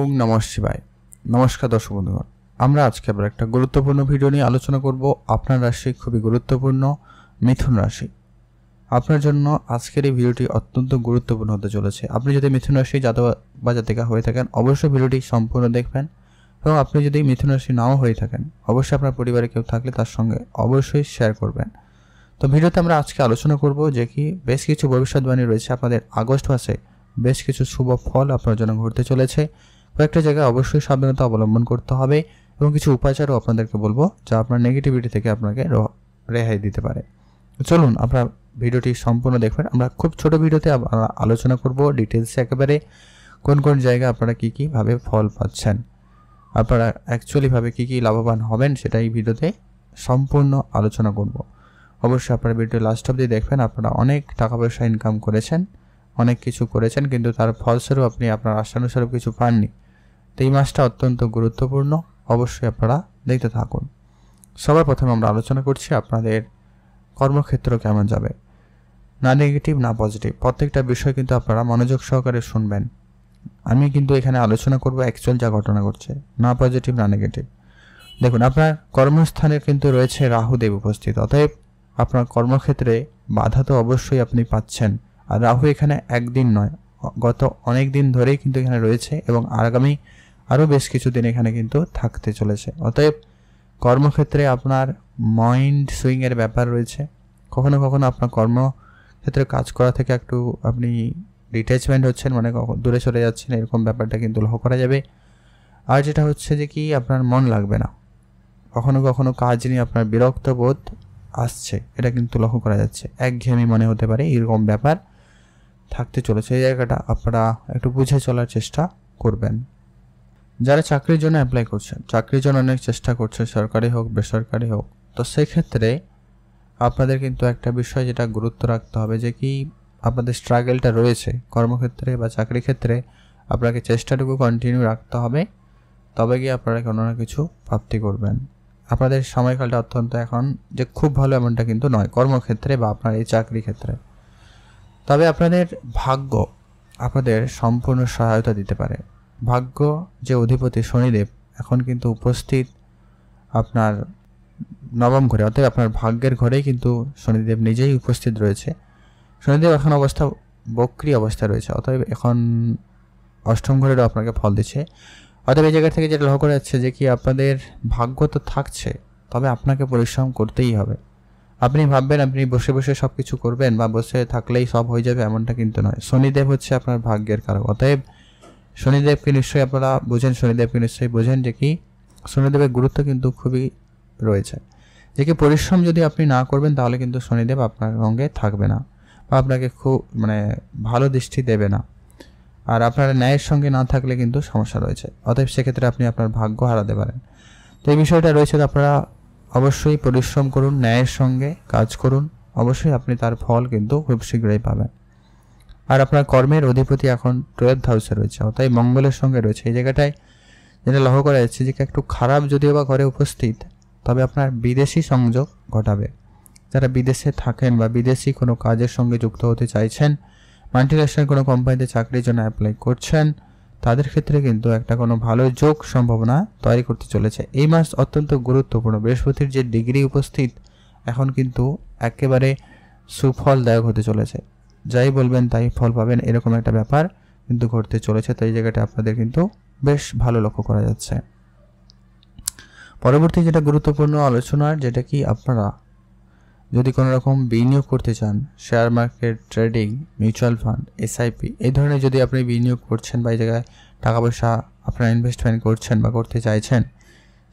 ওম নমঃ শিবায়। নমস্কার দর্শক বন্ধুগণ, আমরা আজকে আবার একটা গুরুত্বপূর্ণ ভিডিও নিয়ে আলোচনা করব। আপনার রাশি খুবই গুরুত্বপূর্ণ, মিথুন রাশি। আপনার জন্য আজকের এই ভিডিওটি অত্যন্ত গুরুত্বপূর্ণ হতে চলেছে। আপনি যদি মিথুন রাশি জাতক বা জাতিকা হয়ে থাকেন, অবশ্যই ভিডিওটি সম্পূর্ণ দেখবেন। এবং আপনি যদি মিথুন রাশি নাও হয়ে থাকেন, অবশ্যই আপনার পরিবারে কেউ থাকলে তার সঙ্গে অবশ্যই শেয়ার করবেন। তো ভিডিওতে আমরা আজকে আলোচনা করব যে কি বেশ কিছু ভবিষ্যৎবাণী রয়েছে। আপনাদের আগস্ট মাসে বেশ কিছু শুভ ফল আপনার জন্য ঘটতে চলেছে। কয়েকটা জায়গায় অবশ্যই সাবধানতা অবলম্বন করতে হবে এবং কিছু উপাচারও আপনাদেরকে বলবো যা আপনার নেগেটিভিটি থেকে আপনাকে রেহাই দিতে পারে। চলুন আপনার ভিডিওটি সম্পূর্ণ দেখবেন। আমরা খুব ছোট ভিডিওতে আলোচনা করব ডিটেলসে একেবারে কোন কোন জায়গায় আপনারা কী কীভাবে ফল পাচ্ছেন, আপনারা অ্যাকচুয়ালিভাবে কী কী লাভবান হবেন সেটা এই ভিডিওতে সম্পূর্ণ আলোচনা করব। অবশ্যই আপনারা ভিডিও লাস্ট অবধি দেখবেন। আপনারা অনেক টাকা পয়সা ইনকাম করেছেন, অনেক কিছু করেছেন, কিন্তু তার ফলস্বরূপ আপনি আপনার আশানুসারে কিছু পাননি। তো এই মাসটা অত্যন্ত গুরুত্বপূর্ণ, অবশ্যই আপনারা দেখতে থাকুন। সবার প্রথমে আমরা আলোচনা করছি আপনাদের কর্মক্ষেত্র কেমন যাবে। না নেগেটিভ না পজিটিভ, প্রত্যেকটা বিষয় কিন্তু আপনারা মনোযোগ সহকারে শুনবেন। আমি কিন্তু এখানে আলোচনা করব অ্যাকচুয়াল যা ঘটনা ঘটছে, না পজিটিভ না নেগেটিভ। দেখুন, আপনার কর্মস্থানে কিন্তু রয়েছে রাহুদেব উপস্থিত, অতএব আপনার কর্মক্ষেত্রে বাধা তো অবশ্যই আপনি পাচ্ছেন। আর রাহু এখানে একদিন নয়, গত অনেক দিন ধরেই কিন্তু এখানে রয়েছে এবং আগামী আরও বেশ কিছুদিন এখানে কিন্তু থাকতে চলেছে। অতএব কর্মক্ষেত্রে আপনার মাইন্ড সুইংয়ের ব্যাপার রয়েছে। কখনো কখনো আপনার কর্মক্ষেত্রে কাজ করা থেকে একটু আপনি ডিট্যাচমেন্ট হচ্ছেন, মানে দূরে চলে যাচ্ছেন, এরকম ব্যাপারটা কিন্তু লক্ষ্য করা যাবে। আর যেটা হচ্ছে যে কি আপনার মন লাগবে না, কখনো কখনো কাজ নিয়ে আপনার বিরক্ত বোধ আসছে, এটা কিন্তু লক্ষ্য করা যাচ্ছে। একঘেয়েমি মনে হতে পারে, এরকম ব্যাপার থাকতে চলেছে। এই জায়গাটা আপনারা একটু বুঝে চলার চেষ্টা করবেন। যারা চাকরির জন্য অ্যাপ্লাই করছেন, চাকরির জন্য অনেক চেষ্টা করছে, সরকারি হোক বেসরকারি হোক, তো সেক্ষেত্রে আপনাদের কিন্তু একটা বিষয় যেটা গুরুত্ব রাখতে হবে যে কি আপনাদের স্ট্রাগলটা রয়েছে কর্মক্ষেত্রে বা চাকরি ক্ষেত্রে, আপনাকে চেষ্টাটুকু কন্টিনিউ রাখতে হবে, তবে গিয়ে আপনারা কোনো না কিছু প্রাপ্তি করবেন। আপনাদের সময়কালটা অত্যন্ত এখন যে খুব ভালো এমনটা কিন্তু নয় কর্মক্ষেত্রে বা আপনার এই চাকরি ক্ষেত্রে। তবে আপনাদের ভাগ্য আপনাদের সম্পূর্ণ সহায়তা দিতে পারে। ভাগ্য যে অধিপতি শনিদেব এখন কিন্তু উপস্থিত আপনার নবম ঘরে, অতএব আপনার ভাগ্যের ঘরেই কিন্তু শনিদেব নিজেই উপস্থিত রয়েছে। শনিদেব এখন বক্রী অবস্থা রয়েছে, অতএব এখন অষ্টম ঘরেরও আপনাকে ফল দিচ্ছে। অতএব এই জায়গা থেকে যেটা লক্ষ্য করা যাচ্ছে যে কি আপনাদের ভাগ্য তো থাকছে, তবে আপনাকে পরিশ্রম করতেই হবে। আপনি ভাববেন আপনি বসে বসে সব কিছু করবেন বা বসে থাকলেই সব হয়ে যাবে, এমনটা কিন্তু নয়। শনিদেব হচ্ছে আপনার ভাগ্যের কারক, অতএব শনিদেবকে নিশ্চয়ই আপনারা বোঝেন, শনিদেবকে নিশ্চয়ই বোঝেন যে কি শনিদেবের গুরুত্ব কিন্তু খুবই রয়েছে। যে কি পরিশ্রম যদি আপনি না করবেন তাহলে কিন্তু শনিদেব আপনার সঙ্গে থাকবে না বা আপনাকে খুব ভালো দৃষ্টি দেবে না। আর আপনার ন্যায়ের সঙ্গে না থাকলে কিন্তু সমস্যা রয়েছে, অতএব সেক্ষেত্রে আপনি আপনার ভাগ্য হারাতে পারেন। তো এই বিষয়টা রয়েছে, আপনারা অবশ্যই পরিশ্রম করুন, ন্যায়ের সঙ্গে কাজ করুন, অবশ্যই আপনি তার ফল কিন্তু খুব শীঘ্রই পাবেন। আর আপনার কর্মের অধিপতি এখন 12th হাউসে রয়েছে, অর্থাৎ মঙ্গলের সঙ্গে রয়েছে। এই জায়গাটায় যেটা লক্ষ্য করা যাচ্ছে যে একটু খারাপ যদিও বা ঘরে উপস্থিত, তবে আপনার বিদেশি সংযোগ ঘটাবে। যারা বিদেশে থাকেন বা বিদেশি কোনো কাজের সঙ্গে যুক্ত হতে চাইছেন, মাল্টিন্যাশনাল কোনো কোম্পানিতে চাকরির জন্য অ্যাপ্লাই করছেন, তাদের ক্ষেত্রে কিন্তু একটা কোনো ভালো যোগ সম্ভাবনা তৈরি করতে চলেছে। এই মাস অত্যন্ত গুরুত্বপূর্ণ। বৃহস্পতির যে ডিগ্রি উপস্থিত এখন কিন্তু একেবারে সুফলদায়ক হতে চলেছে। যাই বলবেন তাই ফল পাবেন, এরকম একটা ব্যাপার কিন্তু ঘটতে চলেছে। তো এই জায়গাটা আপনাদের কিন্তু বেশ ভালো লক্ষ্য করা যাচ্ছে। পরবর্তী যেটা গুরুত্বপূর্ণ আলোচনার, যেটা কি আপনারা যদি কোনো রকম বিনিয়োগ করতে চান, share market, trading, mutual fund, SIP, এই ধরনের যদি আপনি বিনিয়োগ করছেন বা এই জায়গায় টাকা পয়সা আপনারা ইনভেস্টমেন্ট করছেন বা করতে চাইছেন,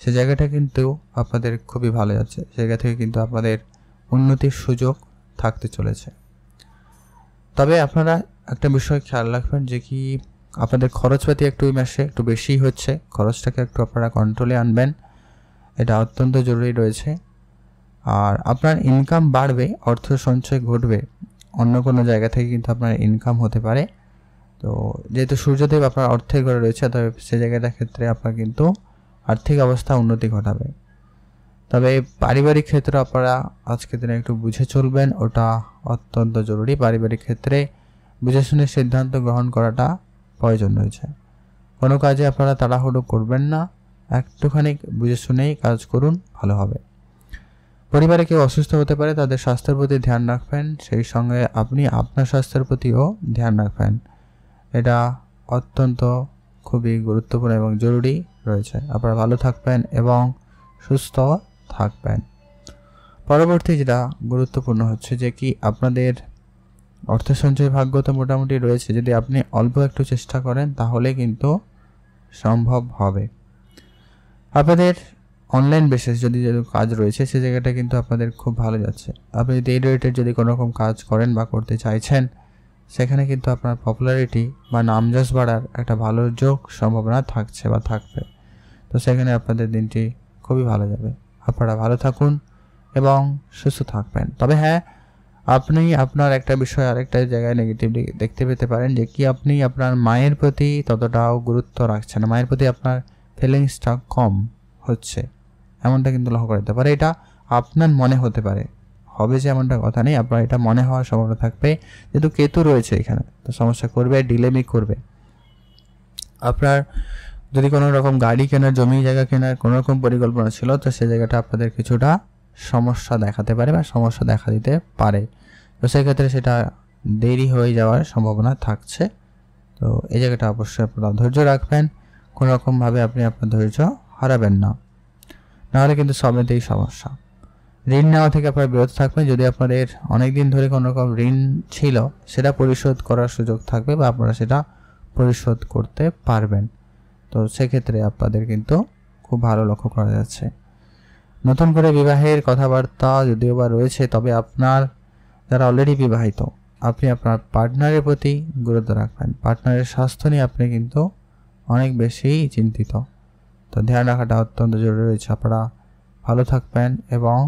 সে জায়গাটা কিন্তু আপনাদের খুবই ভালো যাচ্ছে। সে জায়গা থেকে কিন্তু আপনাদের উন্নতির সুযোগ থাকতে চলেছে। তবে আপনারা একটা বিষয় খেয়াল রাখবেন যে কি আপনাদের খরচপাতি একটু এই মাসে একটু বেশি হচ্ছে, খরচটাকে একটু আপনারা কন্ট্রোলে আনবেন, এটা অত্যন্ত জরুরি রয়েছে। আর আপনার ইনকাম বাড়বে, অর্থ সঞ্চয় ঘটবে, অন্য কোনো জায়গা থেকে কিন্তু আপনার ইনকাম হতে পারে। তো যেহেতু সূর্যদেব আপনার অর্থের ঘরে রয়েছে, তবে সে জায়গাটার ক্ষেত্রে আপনার কিন্তু আর্থিক অবস্থা উন্নতি ঘটাবে। তবে পারিবারিক ক্ষেত্রে আপনারা আজকের দিনে একটু বুঝে চলবেন, ওটা অত্যন্ত জরুরি। পারিবারিক ক্ষেত্রে বুঝে শুনে সিদ্ধান্ত গ্রহণ করাটা প্রয়োজন রয়েছে। কোনো কাজে আপনারা তাড়াহুড়ো করবেন না, একটুখানি বুঝে শুনেই কাজ করুন, ভালো হবে। পরিবারে কেউ অসুস্থ হতে পারে, তাদের স্বাস্থ্যের প্রতি ধ্যান রাখবেন, সেই সঙ্গে আপনি আপনার স্বাস্থ্যের প্রতিও ধ্যান রাখবেন। এটা অত্যন্ত খুবই গুরুত্বপূর্ণ এবং জরুরি রয়েছে। আপনারা ভালো থাকবেন এবং সুস্থ থাকবেন। পরবর্তী যেটা গুরুত্বপূর্ণ হচ্ছে যে কি আপনাদের অর্থ সঞ্চয় ভাগ্য তো মোটামুটি রয়েছে, যদি আপনি অল্প একটু চেষ্টা করেন তাহলে কিন্তু সম্ভব হবে। আপনাদের অনলাইন বেসিস যদি কাজ রয়েছে সে জায়গাটা কিন্তু আপনাদের খুব ভালো যাচ্ছে। আপনি যদি এই রিলেটেড যদি কোনো রকম কাজ করেন বা করতে চাইছেন, সেখানে কিন্তু আপনার পপুলারিটি বা নামযশ বাড়ার একটা ভালো যোগ সম্ভাবনা থাকছে বা থাকবে। তো সেখানে আপনাদের দিনটি খুবই ভালো যাবে। আপনারা ভালো থাকুন এবং সুস্থ থাকবেন। তবে হ্যাঁ, আপনি আপনার একটা বিষয় আরেকটা জায়গায় নেগেটিভলি দেখতে পেতে পারেন যে কি আপনি আপনার মায়ের প্রতি ততটাও গুরুত্ব রাখছেন, মায়ের প্রতি আপনার ফিলিংসটা কম হচ্ছে, এমনটা কিন্তু লক্ষ্য করতে পারে। এটা আপনার মনে হতে পারে, হবে যে এমনটা কথা নেই, আপনার এটা মনে হওয়ার সম্ভাবনা থাকবে, যেহেতু কেতু রয়েছে এখানে, তো সমস্যা করবে, ডিলেমি করবে। আপনার যদি কোনো রকম গাড়ি কেনার, জমি জায়গা কেনার কোনো রকম পরিকল্পনা ছিল, তো সেই জায়গাটা আপনাদের কিছুটা সমস্যা দেখাতে পারে বা সমস্যা দেখা দিতে পারে। তো সেক্ষেত্রে সেটা দেরি হয়ে যাওয়ার সম্ভাবনা থাকছে। তো এই জায়গাটা অবশ্যই আপনারা ধৈর্য রাখবেন, কোনো রকমভাবে আপনি আপনার ধৈর্য হারাবেন না, নাহলে কিন্তু সবটাই সমস্যা। ঋণ নেওয়া থেকে আপনারা বিরত থাকবেন। যদি আপনাদের অনেক দিন ধরে কোনো রকম ঋণ ছিল, সেটা পরিশোধ করার সুযোগ থাকবে বা আপনারা সেটা পরিশোধ করতে পারবেন। তো সেক্ষেত্রে আপনাদের কিন্তু খুব ভালো লক্ষ্য করা যাচ্ছে। নতুন করে বিবাহের কথাবার্তা যদিও বা রয়েছে, তবে আপনার যারা অলরেডি বিবাহিত, আপনি আপনার পার্টনারের প্রতি গুরুত্ব রাখবেন। পার্টনারের স্বাস্থ্য নিয়ে আপনি কিন্তু অনেক বেশি চিন্তিত, তো ধ্যান রাখাটা অত্যন্ত জরুরি রয়েছে। আপনারা ভালো থাকবেন এবং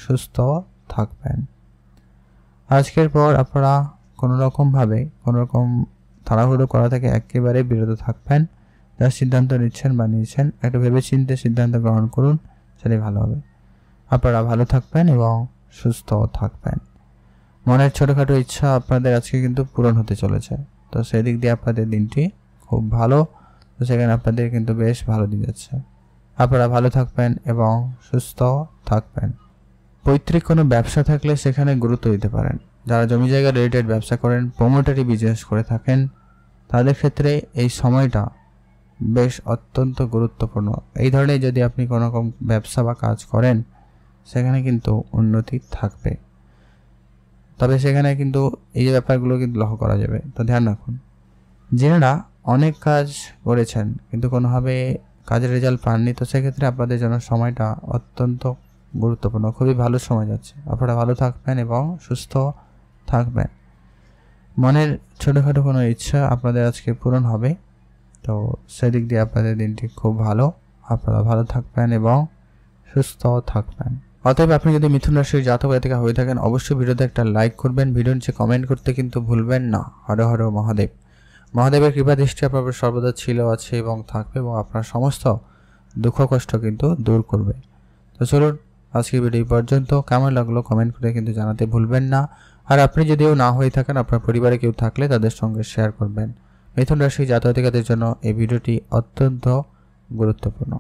সুস্থ থাকবেন। আজকের পর আপনারা কোনো রকম তাড়াহুড়ো করা থেকে একেবারে বিরত থাকবেন। যা সিদ্ধান্ত নিচ্ছেন বা নিয়েছেন, একটু ভেবেচিন্তে সিদ্ধান্ত গ্রহণ করুন, সেটাই ভালো হবে। আপনারা ভালো থাকবেন এবং সুস্থ থাকবেন। মনের ছোটোখাটো ইচ্ছা আপনাদের আজকে কিন্তু পূরণ হতে চলেছে, তো সেই দিক দিয়ে আপনাদের দিনটি খুব ভালো, তো সেখানে আপনাদের কিন্তু বেশ ভালো দিন যাচ্ছে। আপনারা ভালো থাকবেন এবং সুস্থ থাকবেন। পৈতৃক কোনো ব্যবসা থাকলে সেখানে গুরুত্ব দিতে পারেন। যারা জমি জায়গা রিলেটেড ব্যবসা করেন, প্রমোটারি বিজনেস করে থাকেন, তাদের ক্ষেত্রে এই সময়টা বেশ অত্যন্ত গুরুত্বপূর্ণ। এই ধরনের যদি আপনি কোনো রকম ব্যবসা বা কাজ করেন, সেখানে কিন্তু উন্নতি থাকবে, তবে সেখানে কিন্তু এই ব্যাপারগুলো কিন্তু লক্ষ্য করা যাবে, তো ধ্যান রাখুন। যারা অনেক কাজ করেছেন কিন্তু কোনোভাবে কাজের রেজাল্ট পাননি, তো সেক্ষেত্রে আপনাদের জন্য সময়টা অত্যন্ত গুরুত্বপূর্ণ, খুবই ভালো সময় যাচ্ছে। আপনারা ভালো থাকবেন এবং সুস্থ থাকবেন। মনের ছোটোখাটো কোনো ইচ্ছা আপনাদের আজকে পূরণ হবে, তো সেদিক দিয়ে আপনাদের দিনটি খুব ভালো। আপনারা ভালো থাকবেন এবং সুস্থ থাকবেন। অতএব আপনি যদি মিথুন রাশির জাতক জাতিকা হয়ে থাকেন, অবশ্যই ভিডিওতে একটা লাইক করবেন, ভিডিও নিচে কমেন্ট করতে কিন্তু ভুলবেন না। হর হর মহাদেব। মহাদেবের কৃপা দৃষ্টি আপনার সর্বদা ছিল, আছে এবং থাকবে, এবং আপনার সমস্ত দুঃখ কষ্ট কিন্তু দূর করবে। তো চলুন আজকের ভিডিও পর্যন্ত। কেমন লাগলো কমেন্ট করে কিন্তু জানাতে ভুলবেন না। আর আপনি যদিও না হয়ে থাকেন, আপনার পরিবারে কেউ থাকলে তাদের সঙ্গে শেয়ার করবেন। মিথুন রাশি জাতক জাতিকাদের জন্য এই ভিডিওটি অত্যন্ত গুরুত্বপূর্ণ।